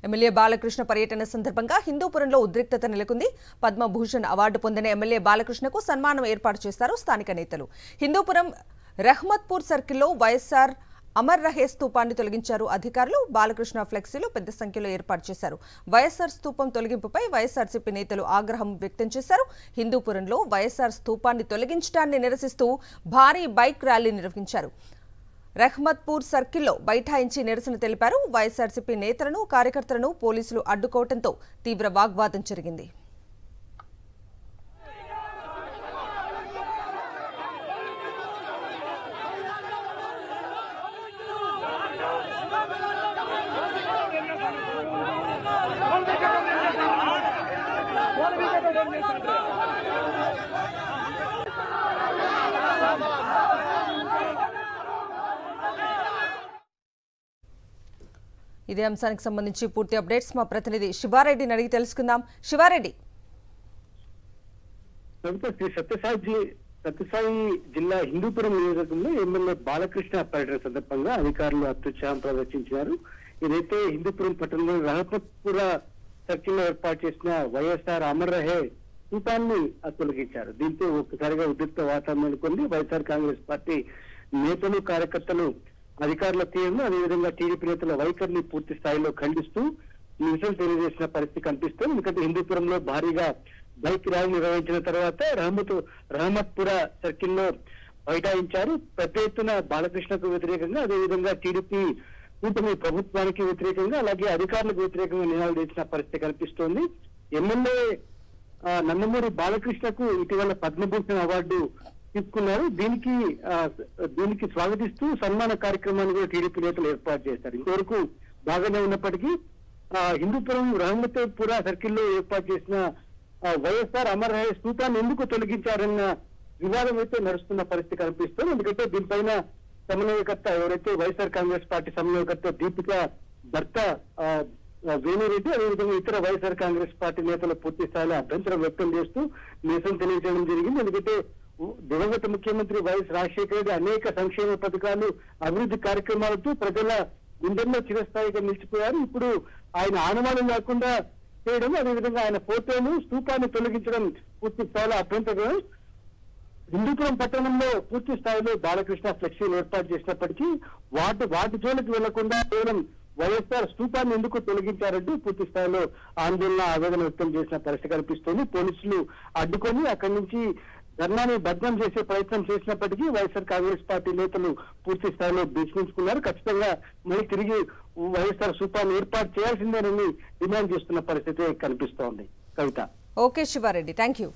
MLA Balakrishna పర్యటన సందర్భంగా హిందూపురంలో ఉద్రిక్తత నెలకొంది. పద్మభూషణ్ అవార్డు పొందిన ఎమ్మెల్యే బాలకృష్ణకు సన్మానం ఏర్పాటు చేశారు స్థానిక నేతలు. హిందూపురం రహ్మత్పూర్ సర్కిల్లో వైఎస్ఆర్ అమర్ రహే స్తూపాన్ని తొలగించారు అధికారులు. బాలకృష్ణ ఫ్లెక్సీలు పెద్ద సంఖ్యలో ఏర్పాటు చేశారు. వైఎస్ఆర్ స్తూపం తొలగింపుపై వైఎస్ఆర్సీపీ నేతలు ఆగ్రహం వ్యక్తం చేశారు. హిందూపురంలో వైఎస్ఆర్ స్తూపాన్ని తొలగించడాన్ని నిరసిస్తూ భారీ బైక్ ర్యాలీ నిర్వహించారు. రహ్మత్పూర్ సర్కిల్లో బైఠాయించి నిరసన తెలిపారు. వైఎస్ఆర్సీపీ నేతలను కార్యకర్తలను పోలీసులు అడ్డుకోవడంతో తీవ్ర వాగ్వాదం జరిగింది. ఇదే అంశానికి సంబంధించి పూర్తి అప్డేట్స్ మా ప్రతినిధి శివారెడ్డిని అడిగి తెలుసుకుందాం. శివారెడ్డి, సత్యసాయి జిల్లా హిందూపురం నియోజకవర్గంలో ఎమ్మెల్యే బాలకృష్ణ పర్యటన సందర్భంగా అధికారులు అత్యుత్సాహం ప్రదర్శించారు. ఇదైతే హిందూపురం పట్టణంలో రహమత్పుర సర్కిల్లో ఏర్పాటు చేసిన వైఎస్ఆర్ అమర్ రహే స్తూపాన్ని తొలగించారు. దీంతో ఒక్కసారిగా ఉద్రిక్త వాతావరణం నెలకొంది. వైఎస్ఆర్ కాంగ్రెస్ పార్టీ నేతలు కార్యకర్తలు అధికారుల తీరును, అదేవిధంగా టీడీపీ నేతల వైఖరిని పూర్తి స్థాయిలో ఖండిస్తూ నిరసన తెలియజేసిన పరిస్థితి కనిపిస్తుంది. ఎందుకంటే హిందూపురంలో భారీగా బైక్ ర్యాలీ నిర్వహించిన తర్వాత రహమత్పుర సర్కిల్లో బైఠాయించారు. పెద్ద ఎత్తున బాలకృష్ణకు వ్యతిరేకంగా, అదేవిధంగా టీడీపీ కూటమి ప్రభుత్వానికి వ్యతిరేకంగా, అలాగే అధికారులకు వ్యతిరేకంగా నినాదాలు చేసిన పరిస్థితి కనిపిస్తోంది. ఎమ్మెల్యే నందమూరి బాలకృష్ణకు ఇటీవల పద్మభూషణ్ అవార్డు తీసుకున్నారు. దీనికి స్వాగతిస్తూ సన్మాన కార్యక్రమాన్ని కూడా టీడీపీ నేతలు ఏర్పాటు చేశారు. ఇంతవరకు బాగానే ఉన్నప్పటికీ హిందూపురం రహమత్పుర సర్కిల్లో ఏర్పాటు చేసిన వైఎస్ఆర్ అమర్ రహే స్తూపాన్ని ఎందుకు తొలగించారన్న వివాదం అయితే నడుస్తున్న పరిస్థితి కనిపిస్తుంది. ఎందుకంటే దీనిపైన సమన్వయకర్త ఎవరైతే వైఎస్ఆర్ కాంగ్రెస్ పార్టీ సమన్వయకర్త దీపిక భర్త వేణురెడ్డి, అదేవిధంగా ఇతర వైఎస్ఆర్ కాంగ్రెస్ పార్టీ నేతలు పూర్తి స్థాయిలో అభ్యంతరం వ్యక్తం చేస్తూ నిరసన తెలియజేయడం జరిగింది. ఎందుకంటే దివంగత ముఖ్యమంత్రి వైఎస్ రాజశేఖర రెడ్డి అనేక సంక్షేమ పథకాలు, అభివృద్ధి కార్యక్రమాలతో ప్రజల గుండెల్లో చిరస్థాయిగా నిలిచిపోయారు. ఇప్పుడు ఆయన ఆనవాణం లేకుండా చేయడం, అదేవిధంగా ఆయన ఫోటోను స్తూపాన్ని తొలగించడం పూర్తి స్థాయిలో అభ్యంతరం. హిందూపురం పట్టణంలో పూర్తి స్థాయిలో బాలకృష్ణ ఫ్లెక్సీలు ఏర్పాటు చేసినప్పటికీ వాటి జోలికి వెళ్లకుండా కేవలం వైఎస్ఆర్ స్తూపాన్ని ఎందుకు తొలగించారంటూ పూర్తి స్థాయిలో ఆందోళన, ఆవేదన వ్యక్తం చేసిన పరిస్థితి కనిపిస్తుంది. పోలీసులు అడ్డుకొని అక్కడి నుంచి ధర్నాన్ని భగ్నం చేసే ప్రయత్నం చేసినప్పటికీ వైఎస్ఆర్ కాంగ్రెస్ పార్టీ నేతలు పూర్తి స్థాయిలో బెదిరించుకున్నారు. ఖచ్చితంగా మళ్ళీ తిరిగి వైఎస్ఆర్ స్తూపాన్ని ఏర్పాటు చేయాల్సిందేనని డిమాండ్ చేస్తున్న పరిస్థితి కనిపిస్తోంది. Kavitha. Okay Shivareddy, thank you.